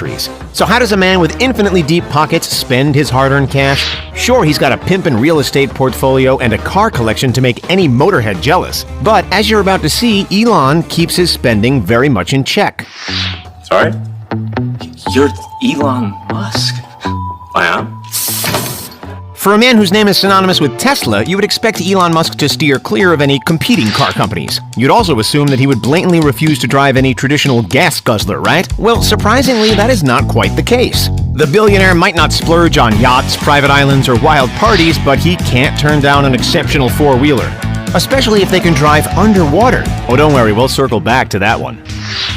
factories. So how does a man with infinitely deep pockets spend his hard-earned cash? Sure, he's got a pimpin' real estate portfolio and a car collection to make any motorhead jealous. But as you're about to see, Elon keeps his spending very much in check. Sorry? You're Elon Musk? I am? For a man whose name is synonymous with Tesla, you would expect Elon Musk to steer clear of any competing car companies. You'd also assume that he would blatantly refuse to drive any traditional gas guzzler, right? Well, surprisingly, that is not quite the case. The billionaire might not splurge on yachts, private islands, or wild parties, but he can't turn down an exceptional four-wheeler, especially if they can drive underwater. Oh, don't worry, we'll circle back to that one.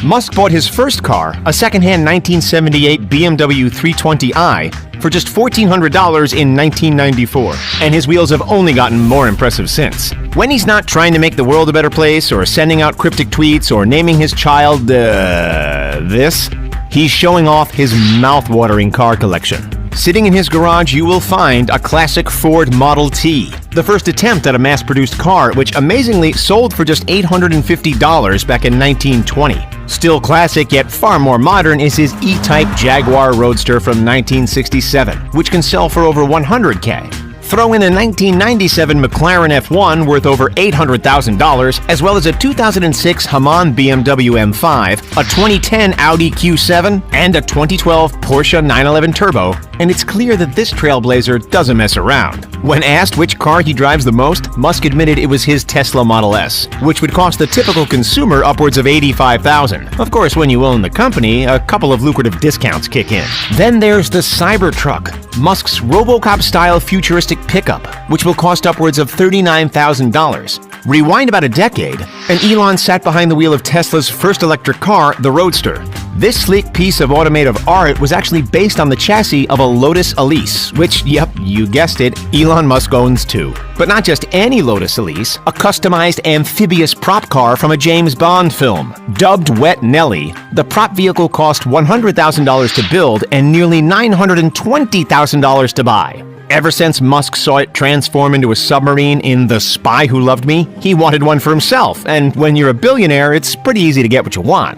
Musk bought his first car, a second-hand 1978 BMW 320i, for just $1,400 in 1994, and his wheels have only gotten more impressive since. When he's not trying to make the world a better place, or sending out cryptic tweets, or naming his child, this, he's showing off his mouth-watering car collection. Sitting in his garage, you will find a classic Ford Model T, the first attempt at a mass-produced car, which amazingly sold for just $850 back in 1920. Still classic, yet far more modern, is his E-Type Jaguar Roadster from 1967, which can sell for over $100K. Throw in a 1997 McLaren F1 worth over $800,000, as well as a 2006 Hamann BMW M5, a 2010 Audi Q7, and a 2012 Porsche 911 Turbo, and it's clear that this trailblazer doesn't mess around. When asked which car he drives the most, Musk admitted it was his Tesla Model S, which would cost the typical consumer upwards of $85,000. Of course, when you own the company, a couple of lucrative discounts kick in. Then there's the Cybertruck, Musk's RoboCop-style futuristic pickup, which will cost upwards of $39,000. Rewind about a decade, and Elon sat behind the wheel of Tesla's first electric car, the Roadster. This sleek piece of automotive art was actually based on the chassis of a Lotus Elise, which, yep, you guessed it, Elon Musk owns too. But not just any Lotus Elise, a customized amphibious prop car from a James Bond film. Dubbed Wet Nelly, the prop vehicle cost $100,000 to build and nearly $920,000 to buy. Ever since Musk saw it transform into a submarine in The Spy Who Loved Me, he wanted one for himself, and when you're a billionaire, it's pretty easy to get what you want.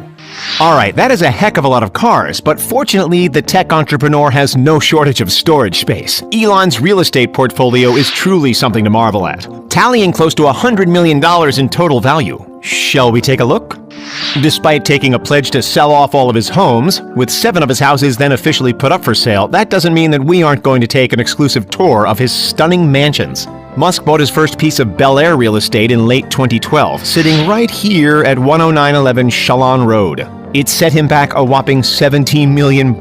Alright, that is a heck of a lot of cars, but fortunately, the tech entrepreneur has no shortage of storage space. Elon's real estate portfolio is truly something to marvel at, tallying close to $100 million in total value. Shall we take a look? Despite taking a pledge to sell off all of his homes, with 7 of his houses then officially put up for sale, that doesn't mean that we aren't going to take an exclusive tour of his stunning mansions. Musk bought his first piece of Bel Air real estate in late 2012, sitting right here at 10911 Shalon Road. It set him back a whopping $17 million.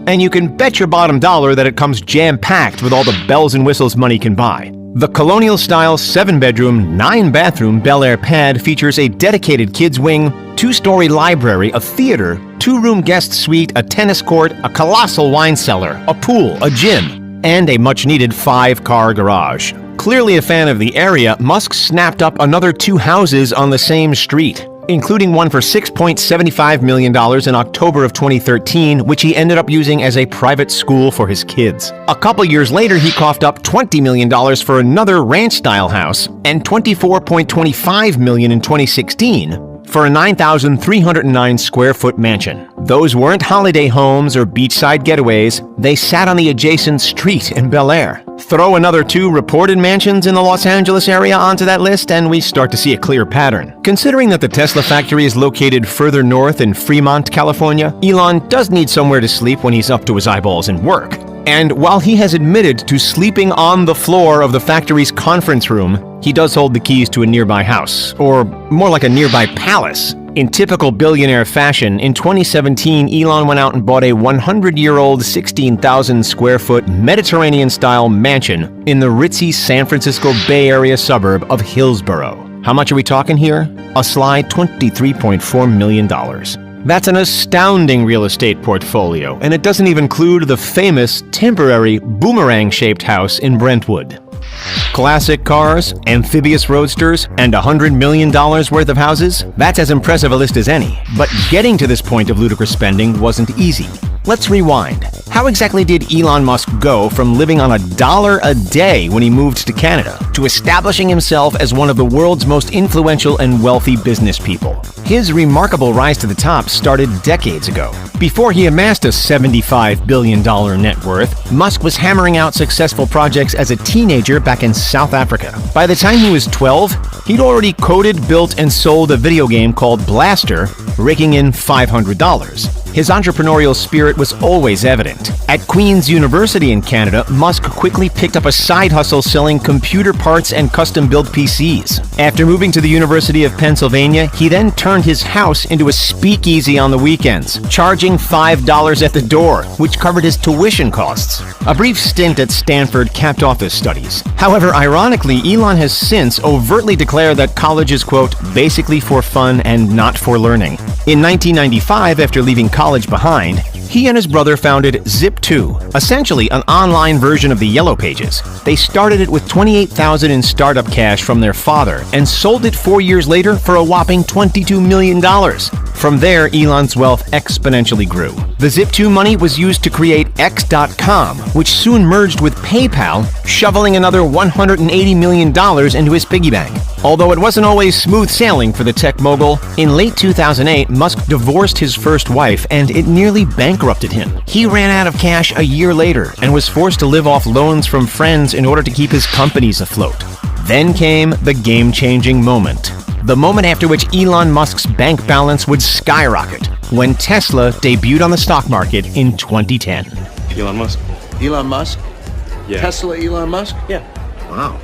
And you can bet your bottom dollar that it comes jam-packed with all the bells and whistles money can buy. The colonial-style 7-bedroom, 9-bathroom Bel Air pad features a dedicated kids' wing, 2-story library, a theater, 2-room guest suite, a tennis court, a colossal wine cellar, a pool, a gym, and a much-needed 5-car garage. Clearly a fan of the area, Musk snapped up another 2 houses on the same street, including one for $6.75 million in October of 2013, which he ended up using as a private school for his kids. A couple years later, he coughed up $20 million for another ranch-style house, and $24.25 million in 2016 for a 9,309 square foot mansion. Those weren't holiday homes or beachside getaways, they sat on the adjacent street in Bel Air. Throw another 2 reported mansions in the Los Angeles area onto that list, and we start to see a clear pattern. Considering that the Tesla factory is located further north in Fremont, California, Elon does need somewhere to sleep when he's up to his eyeballs in work. And while he has admitted to sleeping on the floor of the factory's conference room, he does hold the keys to a nearby house, or more like a nearby palace. In typical billionaire fashion, in 2017, Elon went out and bought a 100-year-old, 16,000 square foot Mediterranean-style mansion in the ritzy San Francisco Bay Area suburb of Hillsborough. How much are we talking here? A sly $23.4 million. That's an astounding real estate portfolio, and it doesn't even include the famous, temporary, boomerang-shaped house in Brentwood. Classic cars, amphibious roadsters, and $100 million worth of houses? That's as impressive a list as any. But getting to this point of ludicrous spending wasn't easy. Let's rewind. How exactly did Elon Musk go from living on $1 a day when he moved to Canada to establishing himself as one of the world's most influential and wealthy business people? His remarkable rise to the top started decades ago. Before he amassed a $75 billion net worth, Musk was hammering out successful projects as a teenager back in South Africa. By the time he was 12, he'd already coded, built, and sold a video game called Blaster, raking in $500. His entrepreneurial spirit was always evident. At Queen's University in Canada, Musk quickly picked up a side hustle selling computer parts and custom-built PCs. After moving to the University of Pennsylvania, he then turned his house into a speakeasy on the weekends, charging $5 at the door, which covered his tuition costs. A brief stint at Stanford capped off his studies. However, ironically, Elon has since overtly declared that college is, quote, basically for fun and not for learning. In 1995, after leaving college behind, he and his brother founded Zip2, essentially an online version of the Yellow Pages. They started it with $28,000 in startup cash from their father and sold it 4 years later for a whopping $22 million. From there, Elon's wealth exponentially grew. The Zip2 money was used to create X.com, which soon merged with PayPal, shoveling another $180 million into his piggy bank. Although it wasn't always smooth sailing for the tech mogul, in late 2008, Musk divorced his first wife and it nearly bankrupted him. He ran out of cash a year later and was forced to live off loans from friends in order to keep his companies afloat. Then came the game-changing moment. The moment after which Elon Musk's bank balance would skyrocket, when Tesla debuted on the stock market in 2010. Elon Musk? Elon Musk? Yeah. Tesla Elon Musk? Yeah. Wow.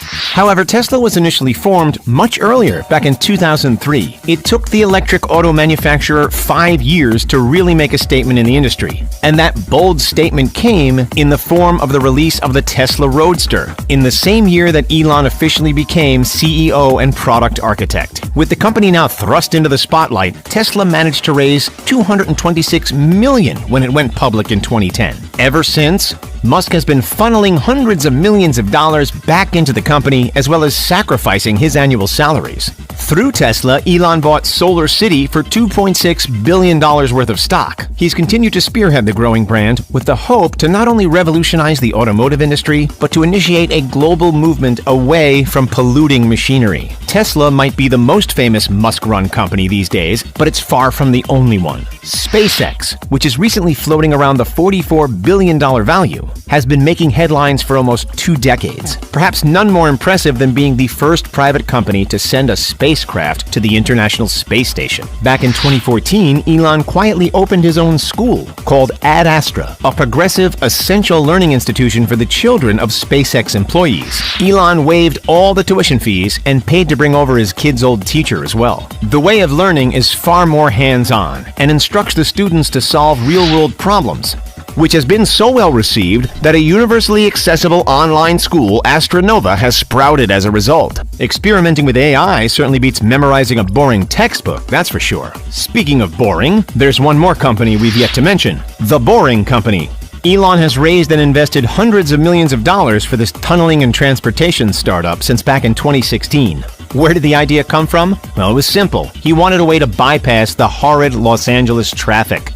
However, Tesla was initially formed much earlier, back in 2003. It took the electric auto manufacturer 5 years to really make a statement in the industry. And that bold statement came in the form of the release of the Tesla Roadster, in the same year that Elon officially became CEO and product architect. With the company now thrust into the spotlight, Tesla managed to raise $226 million when it went public in 2010. Ever since, Musk has been funneling hundreds of millions of dollars back into the company, as well as sacrificing his annual salaries. Through Tesla, Elon bought Solar City for $2.6 billion worth of stock. He's continued to spearhead the growing brand with the hope to not only revolutionize the automotive industry, but to initiate a global movement away from polluting machinery. Tesla might be the most famous Musk-run company these days, but it's far from the only one. SpaceX, which is recently floating around the $44 billion value, has been making headlines for almost 2 decades. Perhaps none more impressive than being the first private company to send a spacecraft to the International Space Station. Back in 2014, Elon quietly opened his own school called Ad Astra, a progressive, essential learning institution for the children of SpaceX employees. Elon waived all the tuition fees and paid to bring over his kid's old teacher as well. The way of learning is far more hands-on and instructs the students to solve real-world problems, which has been so well received that a universally accessible online school, Astronova, has sprouted as a result. Experimenting with AI certainly beats memorizing a boring textbook, that's for sure. Speaking of boring, there's one more company we've yet to mention, The Boring Company. Elon has raised and invested hundreds of millions of dollars for this tunneling and transportation startup since back in 2016. Where did the idea come from? Well, it was simple. He wanted a way to bypass the horrid Los Angeles traffic.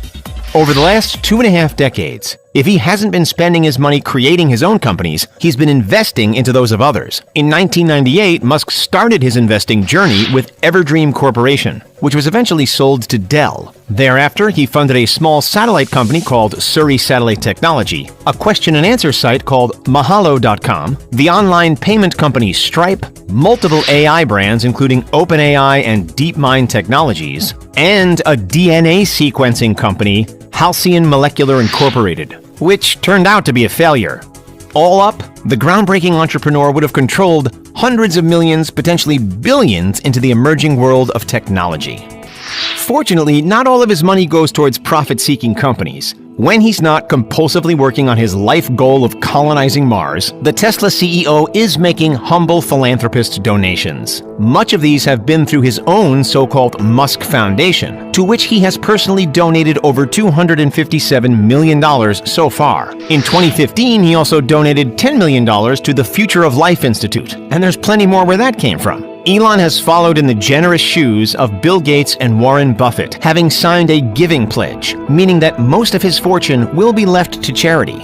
Over the last 2.5 decades, if he hasn't been spending his money creating his own companies, he's been investing into those of others. In 1998, Musk started his investing journey with Everdream Corporation, which was eventually sold to Dell. Thereafter, he funded a small satellite company called Surrey Satellite Technology, a question and answer site called Mahalo.com, the online payment company Stripe, multiple AI brands including OpenAI and DeepMind Technologies, and a DNA sequencing company, Halcyon Molecular Incorporated, which turned out to be a failure. All up, the groundbreaking entrepreneur would have controlled hundreds of millions, potentially billions, into the emerging world of technology. Fortunately, not all of his money goes towards profit-seeking companies. When he's not compulsively working on his life goal of colonizing Mars, the Tesla CEO is making humble philanthropist donations. Much of these have been through his own so-called Musk Foundation, to which he has personally donated over $257 million so far. In 2015, he also donated $10 million to the Future of Life Institute, and there's plenty more where that came from. Elon has followed in the generous shoes of Bill Gates and Warren Buffett, having signed a giving pledge, meaning that most of his fortune will be left to charity.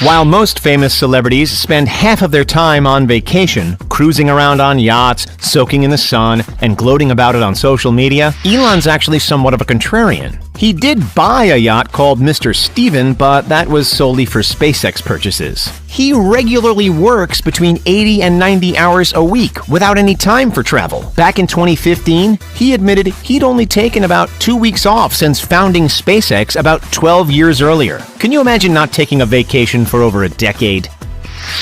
While most famous celebrities spend half of their time on vacation, cruising around on yachts, soaking in the sun, and gloating about it on social media, Elon's actually somewhat of a contrarian. He did buy a yacht called Mr. Steven, but that was solely for SpaceX purchases. He regularly works between 80 and 90 hours a week without any time for travel. Back in 2015, he admitted he'd only taken about 2 weeks off since founding SpaceX about 12 years earlier. Can you imagine not taking a vacation for over a decade?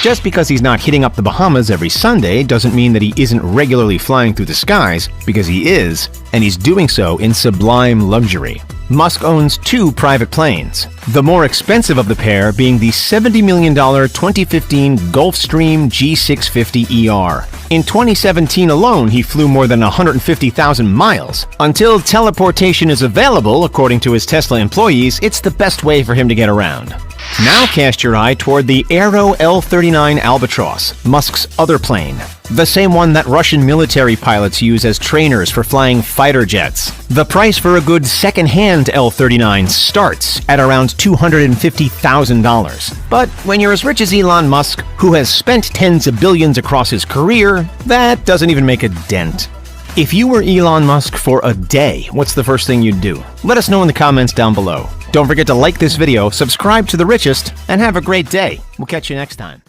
Just because he's not hitting up the Bahamas every Sunday doesn't mean that he isn't regularly flying through the skies, because he is, and he's doing so in sublime luxury. Musk owns 2 private planes, the more expensive of the pair being the $70 million 2015 Gulfstream G650ER. In 2017 alone, he flew more than 150,000 miles. Until teleportation is available, according to his Tesla employees, it's the best way for him to get around. Now cast your eye toward the Aero L-39 Albatross, Musk's other plane. The same one that Russian military pilots use as trainers for flying fighter jets. The price for a good second-hand L-39 starts at around $250,000. But when you're as rich as Elon Musk, who has spent tens of billions across his career, that doesn't even make a dent. If you were Elon Musk for a day, what's the first thing you'd do? Let us know in the comments down below. Don't forget to like this video, subscribe to The Richest, and have a great day. We'll catch you next time.